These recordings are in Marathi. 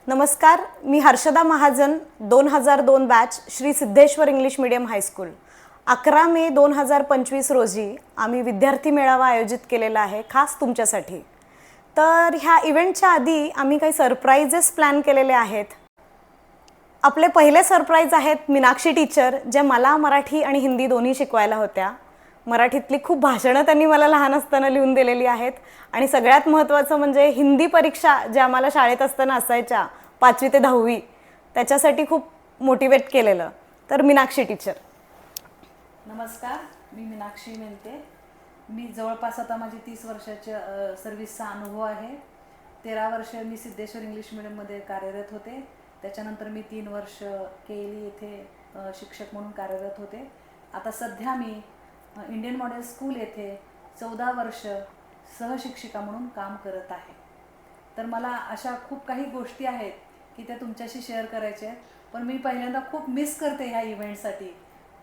नमस्कार, मी Harshada Mahajan, 2002 batch, Shri Siddheshwar English medium high school. 11 May 2025 रोजी आम्ही विद्यार्थी मेळावा आयोजित केलेला आहे खास तुमच्यासाठी. तर ह्या इव्हेंटच्या आधी आम्ही काही सरप्राइजेस प्लॅन केलेले आहेत. आपले पहिले सरप्राईज आहेत मीनाक्षी टीचर, ज्या मला मराठी आणि हिंदी दोन्ही शिकवायला होत्या. मराठीतली खूप भाषणं त्यांनी मला लहान असताना लिहून दिलेली आहेत आणि सगळ्यात महत्त्वाचं म्हणजे हिंदी परीक्षा ज्या आम्हाला शाळेत असताना असायच्या 5वी ते 10वी, त्याच्यासाठी खूप मोटिवेट केलेलं. तर मीनाक्षी टीचर. नमस्कार, मी मीनाक्षी मेहते. मी जवळपास आता माझी 30 वर्षाच्या सर्व्हिसचा अनुभव आहे. 13 वर्ष मी सिद्धेश्वर इंग्लिश मीडियममध्ये कार्यरत होते. त्याच्यानंतर मी 3 वर्ष केली येथे शिक्षक म्हणून कार्यरत होते. आता सध्या मी इंडियन मॉडेल स्कूल येथे 14 वर्ष सहशिक्षिका म्हणून काम करत आहे. तर मला अशा खूप काही गोष्टी आहेत की त्या तुमच्याशी शेअर करायच्या आहेत. पण मी पहिल्यांदा खूप मिस करते ह्या इव्हेंटसाठी.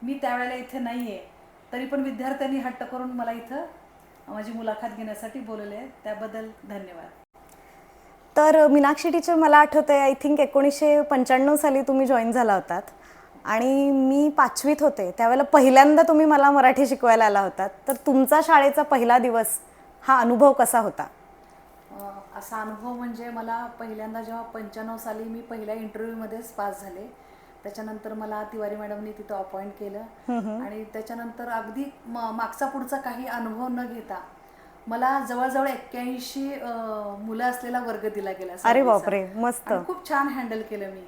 मी त्यावेळेला इथे नाही आहे, तरी पण विद्यार्थ्यांनी हट्ट करून मला इथं माझी मुलाखत घेण्यासाठी बोलवले आहे. त्याबद्दल धन्यवाद. तर मीनाक्षी टीचर, मला आठवतं आहे, आय थिंक 1995 साली तुम्ही जॉईन झाला होतात आणि मी 5वीत होते. त्यावेळेला पहिल्यांदा तुम्ही मला मराठी शिकवायला आला होतात. तर तुमचा शाळेचा पहिला दिवस, हा अनुभव कसा होता? असा अनुभव म्हणजे मला पहिल्यांदा जेव्हा 95 साली मी पहिल्या इंटरव्ह्यूमध्येच पास झाले, त्याच्यानंतर मला तिवारी मॅडमनी तिथं अपॉइंट केलं आणि त्याच्यानंतर अगदी मागचा पुढचा काही अनुभव न घेता मला जवळजवळ 81 मुलं असलेला वर्ग दिला गेला. अरे बापरे, मस्त. खूप छान हँडल केलं मी.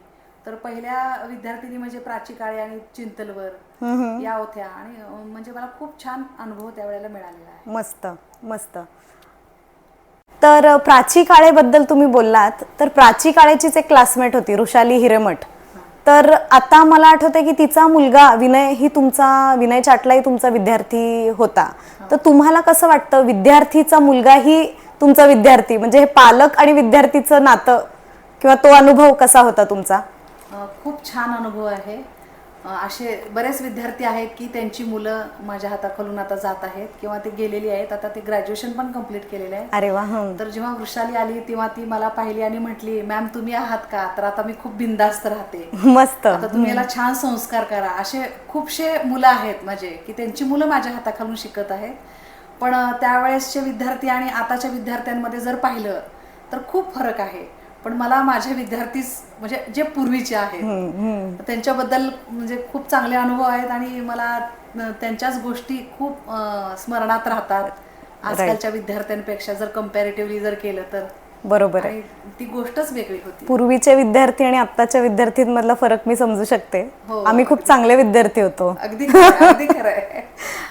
तर पहिल्या विद्यार्थिनी म्हणजे प्राची काळे आणि चिंतलवर या होत्या आणि म्हणजे मला खूप छान अनुभव त्यावेळेला मिळालेला आहे. मस्त मस्त. तर प्राची काळेबद्दल तुम्ही बोललात, तर प्राची काळेचीच एक क्लासमेट होती ऋषाली हिरेमठ. तर आता मला आठवते की तिचा मुलगा विनय विनय चाटलाही तुमचा विद्यार्थी होता. तर तुम्हाला कसं वाटतं, विद्यार्थीचा मुलगाही तुमचा विद्यार्थी, म्हणजे हे पालक आणि विद्यार्थीचं नातं किंवा तो अनुभव कसा होता तुमचा? खूप छान अनुभव आहे. असे बरेच विद्यार्थी आहेत की त्यांची मुलं माझ्या हाताखालून आता जात आहेत किंवा ते गेलेली आहेत. आता ते ग्रॅज्युएशन पण कंप्लीट केलेलं आहे. अरे वा. तर जेव्हा वृषाली आली तेव्हा ती मला पाहिली आणि म्हटली, मॅम तुम्ही आहात का? तर आता मी खूप बिंदास्त राहते. मस्त. आता तुम्ही याला छान संस्कार करा. असे खूपशे मुलं आहेत माझे की त्यांची मुलं माझ्या हाताखालून शिकत आहेत. पण त्यावेळेसचे विद्यार्थी आणि आताच्या विद्यार्थ्यांमध्ये जर पाहिलं तर खूप फरक आहे. पण मला माझे विद्यार्थीच म्हणजे जे पूर्वीचे आहेत त्यांच्याबद्दल म्हणजे खूप चांगले अनुभव आहेत आणि मला त्यांच्याच गोष्टी खूप स्मरणात राहतात आजकालच्या विद्यार्थ्यांपेक्षा जर कंपॅरेटिव्हली जर केलं तर. बरोबर आहे. ती गोष्टच वेगळी होती. पूर्वीचे विद्यार्थी आणि आत्ताच्या विद्यार्थ्यांमधला फरक मी समजू शकते. आम्ही खूप चांगले विद्यार्थी होतो. अगदी खरं आहे.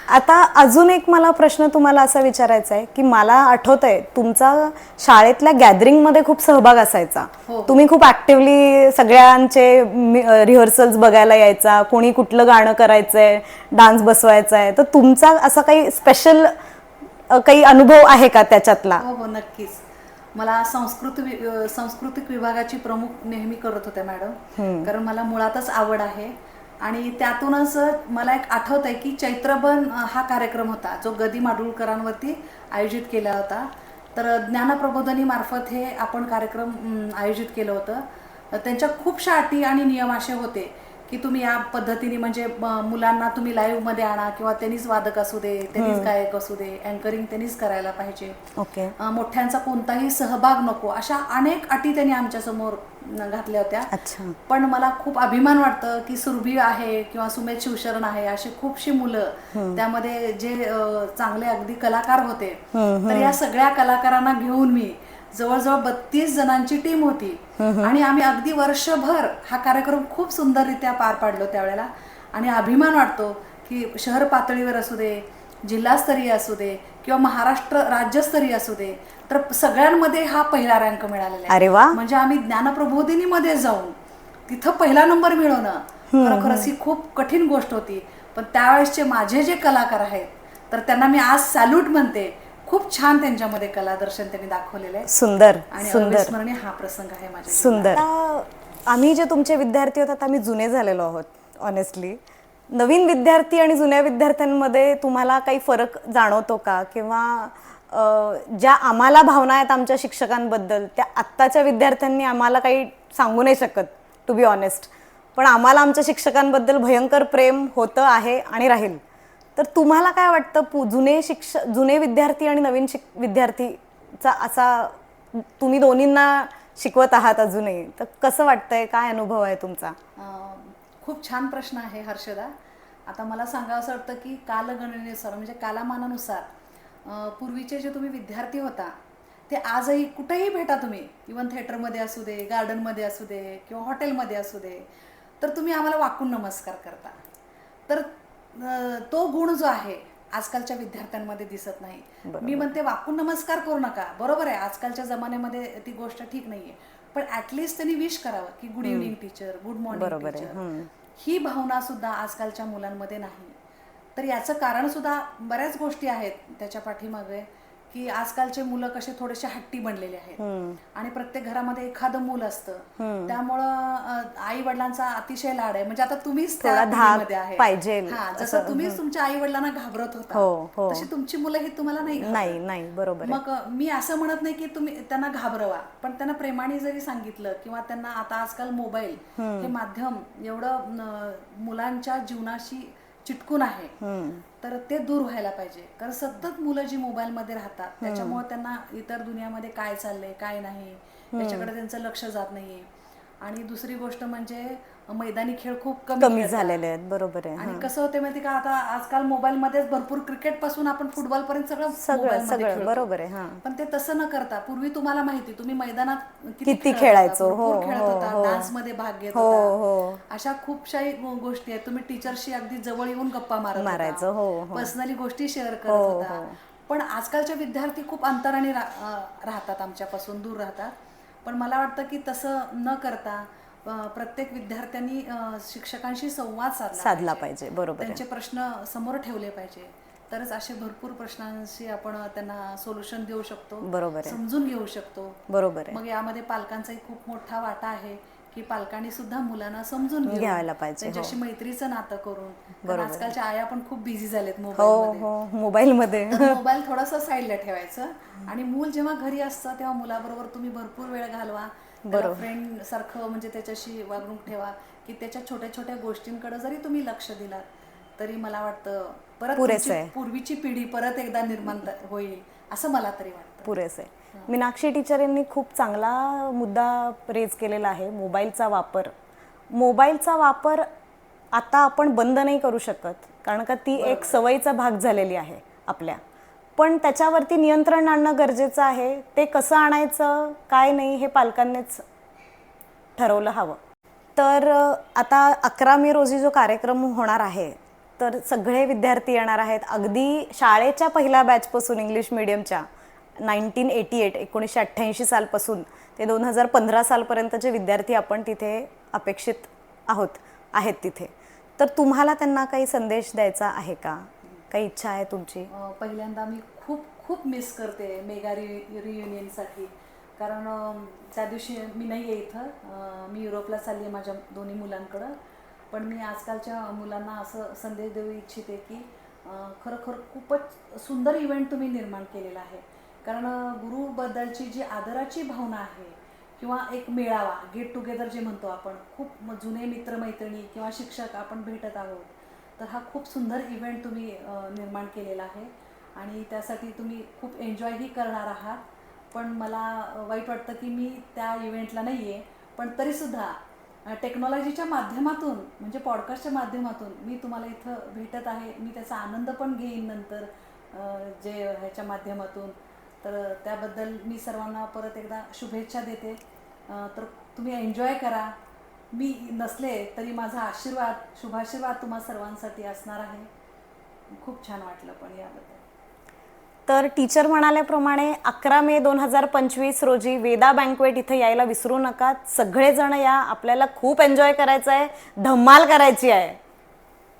आता अजून एक मला प्रश्न तुम्हाला असा विचारायचा आहे की मला आठवतंय तुमचा शाळेतल्या गॅदरिंगमध्ये खूप सहभाग असायचा. तुम्ही खूप ऍक्टिव्हली सगळ्यांचे रिहर्सल्स बघायला यायचा, कोणी कुठलं गाणं करायचंय, डान्स बसवायचा आहे. तर तुमचा असा काही स्पेशल काही अनुभव आहे का त्याच्यातला? हो, नक्कीच. मला सांस्कृतिक विभागाची प्रमुख नेहमी करत होत्या मॅडम, कारण मला मुळातच आवड आहे. आणि त्यातूनच मला एक आठवत आहे की चैत्रबन हा कार्यक्रम होता जो गदी माडुळकरांवरती आयोजित केला होता. तर ज्ञानप्रबोधिनी मार्फत हे आपण कार्यक्रम आयोजित केलं होतं. त्यांच्या खूपशा अटी आणि नियम असे होते की तुम्ही या पद्धतीने म्हणजे मुलांना तुम्ही लाईव्हमध्ये आणा किंवा त्यांनीच वादक असू दे, त्यांनीच गायक असू दे, अँकरिंग त्यांनीच करायला पाहिजे, मोठ्यांचा कोणताही सहभाग नको, अशा अनेक अटी त्यांनी आमच्यासमोर घातल्या होत्या. पण मला खूप अभिमान वाटतं की सुरभी आहे किंवा सुमेध शिवशरण आहे अशी खूपशी मुलं त्यामध्ये जे चांगले अगदी कलाकार होते. तर या सगळ्या कलाकारांना घेऊन मी जवळजवळ 32 जणांची टीम होती आणि आम्ही अगदी वर्षभर हा कार्यक्रम खूप सुंदररित्या पार पाडलो त्यावेळेला. आणि अभिमान वाटतो की शहर पातळीवर असू दे, जिल्हास्तरीय असू दे किंवा महाराष्ट्र राज्यस्तरीय असू दे, तर सगळ्यांमध्ये हा पहिला रँक मिळालेला आहे. म्हणजे आम्ही ज्ञानप्रबोधिनीमध्ये जाऊन तिथं पहिला नंबर मिळवणं खरोखरच ही खूप कठीण गोष्ट होती. पण त्यावेळेसचे माझे जे कलाकार आहेत तर त्यांना मी आज सॅल्यूट म्हणते. खूप छान त्यांच्यामध्ये कलादर्शन त्यांनी दाखवलेलं आहे. सुंदर आणि अविस्मरणीय हा प्रसंग आहे माझ्या. सुंदर. आम्ही जे तुमचे विद्यार्थी होतात आम्ही जुने झालेलो आहोत ऑनेस्टली. नवीन विद्यार्थी आणि जुन्या विद्यार्थ्यांमध्ये तुम्हाला काही फरक जाणवतो का, किंवा ज्या आम्हाला भावना आहेत आमच्या शिक्षकांबद्दल त्या आत्ताच्या विद्यार्थ्यांनी आम्हाला काही सांगू नाही शकत, टू बी ऑनेस्ट. पण आम्हाला आमच्या शिक्षकांबद्दल भयंकर प्रेम होतं, आहे आणि राहील. तर तुम्हाला काय वाटतं, जुने विद्यार्थी आणि नवीन विद्यार्थीचा असा तुम्ही दोन्हींना शिकवत आहात अजूनही, तर कसं वाटतंय, काय अनुभव आहे तुमचा? खूप छान प्रश्न आहे हर्षदा. आता मला सांगावं असं वाटतं की कालगणनेनुसार म्हणजे कालमानानुसार पूर्वीचे जे तुम्ही विद्यार्थी होता ते आजही कुठेही भेटा तुम्ही, इवन थिएटरमध्ये असू दे, गार्डनमध्ये असू दे किंवा हॉटेलमध्ये असू दे, तर तुम्ही आम्हाला वाकून नमस्कार करता. तर तो गुण जो आहे आजकालच्या विद्यार्थ्यांमध्ये दिसत नाही. मी म्हणते वाकून नमस्कार करू नका, बरोबर आहे, आजकालच्या जमान्यामध्ये ती गोष्ट ठीक नाहीये, पण ऍटलिस्ट त्यांनी विश करावं की good evening teacher, good morning teacher. ही भावना सुद्धा आजकालच्या मुलांमध्ये नाही. तर याचं कारण सुद्धा बऱ्याच गोष्टी आहेत त्याच्या पाठीमागे, की आजकालचे मुलं कसे थोडेसे हट्टी बनलेले आहेत आणि प्रत्येक घरामध्ये एखादं मूल असतं, त्यामुळं आई वडिलांचा अतिशय लाड आहे. म्हणजे आता तुम्हीच त्या पिढीमध्ये आहे पाहिजे, जसं तुम्हीच तुमच्या आई वडिलांना घाबरत होता तशी तुमची मुलं ही तुम्हाला नाही. बरोबर. मग मी असं म्हणत नाही की तुम्ही त्यांना घाबरवा, पण त्यांना प्रेमाने जरी सांगितलं किंवा त्यांना आता आजकाल मोबाईल हे माध्यम एवढं मुलांच्या जीवनाशी चिटकून आहे, तर ते दूर व्हायला पाहिजे. कारण सतत मुलं जी मोबाईलमध्ये राहतात त्याच्यामुळे त्यांना इतर दुनियामध्ये काय चाललंय काय नाही याच्याकडे त्यांचं लक्ष जात नाहीये. आणि दुसरी गोष्ट म्हणजे मैदानी खेळ खूप कमी झालेले आहेत. बरोबर आहे. आणि कसं होते माहिती का, आता आजकाल मोबाईल मध्येच भरपूर क्रिकेट पासून आपण फुटबॉल पर्यंत सगळं बरोबर आहे. पण ते तसं न करता पूर्वी तुम्हाला माहिती तुम्ही मैदानात किती खेळायचो, खेळत होता, डान्स मध्ये भाग घेत होता, अशा खूपशाही गोष्टी आहेत. तुम्ही टीचरशी अगदी जवळ येऊन गप्पा मारायचो, पर्सनली गोष्टी शेअर करत होता. पण आजकालचे विद्यार्थी खूप अंतराने राहतात, आमच्यापासून दूर राहतात. पण मला वाटतं की तसं न करता प्रत्येक विद्यार्थ्यांनी शिक्षकांशी संवाद साधला पाहिजे. बरोबर. त्यांचे प्रश्न समोर ठेवले पाहिजे, तरच असे भरपूर प्रश्नांशी आपण त्यांना सोल्युशन देऊ शकतो, बरोबर, समजून घेऊ शकतो. बरोबर. मग यामध्ये पालकांचाही खूप मोठा वाटा आहे की पालकांनी सुद्धा मुलांना समजून घ्यायला पाहिजे, त्यांच्याशी मैत्रीचं नातं करून. आजकालच्या आया पण खूप बिझी झालेत मोबाईलमध्ये. मोबाईल थोडासा साईडला ठेवायचं आणि मूल जेव्हा घरी असतं तेव्हा मुलाबरोबर तुम्ही भरपूर वेळ घालवा, फ्रेंड सारखं म्हणजे त्याच्याशी वागणूक ठेवा, की त्याच्या छोट्या छोट्या गोष्टींकडे जरी तुम्ही लक्ष दिलात तरी मला वाटतं परत पूर्वीची पिढी परत एकदा निर्माण होईल असं मला तरी वाटतं. पुरेसं आहे. मीनाक्षी टीचर यांनी खूप चांगला मुद्दा रेज केलेला आहे, मोबाईलचा वापर आता आपण बंद नाही करू शकत, कारण का ती एक सवयीचा भाग झालेली आहे आपल्या. पण त्याच्यावरती नियंत्रण आणणं गरजेचं आहे. ते कसं आणायचं काय नाही हे पालकांनीच ठरवलं हवं. तर आता 11 मे रोजी जो कार्यक्रम होणार आहे तर सगळे विद्यार्थी येणार आहेत, अगदी शाळेच्या पहिल्या बॅचपासून इंग्लिश मीडियमच्या 1988 सालपासून ते 2015 सालपर्यंतचे विद्यार्थी आपण तिथे अपेक्षित आहेत तिथे. तर तुम्हाला त्यांना काही संदेश द्यायचा आहे का, काही इच्छा आहे तुमची? पहिल्यांदा मी खूप खूप मिस करते मेगा रियुनियनसाठी, कारण त्या दिवशी मी नाही आहे इथं, मी युरोपला चालली आहे माझ्या दोन्ही मुलांकडं. पण मी आजकालच्या मुलांना असं संदेश देऊ इच्छिते की खरोखर खूपच सुंदर इव्हेंट तुम्ही निर्माण केलेला आहे. कारण गुरुबद्दलची जी आदराची भावना आहे किंवा एक मेळावा, गेट टुगेदर जे म्हणतो आपण, खूप जुने मित्रमैत्रिणी किंवा शिक्षक आपण भेटत आहोत, तर हा खूप सुंदर इव्हेंट तुम्ही निर्माण केलेला आहे आणि त्यासाठी तुम्ही खूप एन्जॉयही करणार आहात. पण मला वाईट वाटतं की मी त्या इव्हेंटला नाही आहे, पण तरीसुद्धा टेक्नॉलॉजीच्या माध्यमातून म्हणजे पॉडकास्टच्या माध्यमातून मी तुम्हाला इथं भेटत आहे. मी त्याचा आनंद पण घेईन नंतर जे ह्याच्या माध्यमातून. तर त्याबद्दल मी सर्वांना परत एकदा शुभेच्छा देते. तर तुम्ही एन्जॉय करा. मी नसले तरी माझा आशीर्वाद, शुभाशीर्वाद तुम्हा सर्वांसाठी असणार आहे. खूप छान वाटलं पण याबद्दल. तर टीचर म्हणाल्याप्रमाणे 11 मे 2025 रोजी वेदा बँक्वेट इथे यायला विसरू नका. सगळेजण या, आपल्याला खूप एन्जॉय करायचं आहे, धमाल करायची आहे.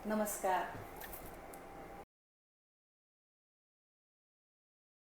नमस्कार.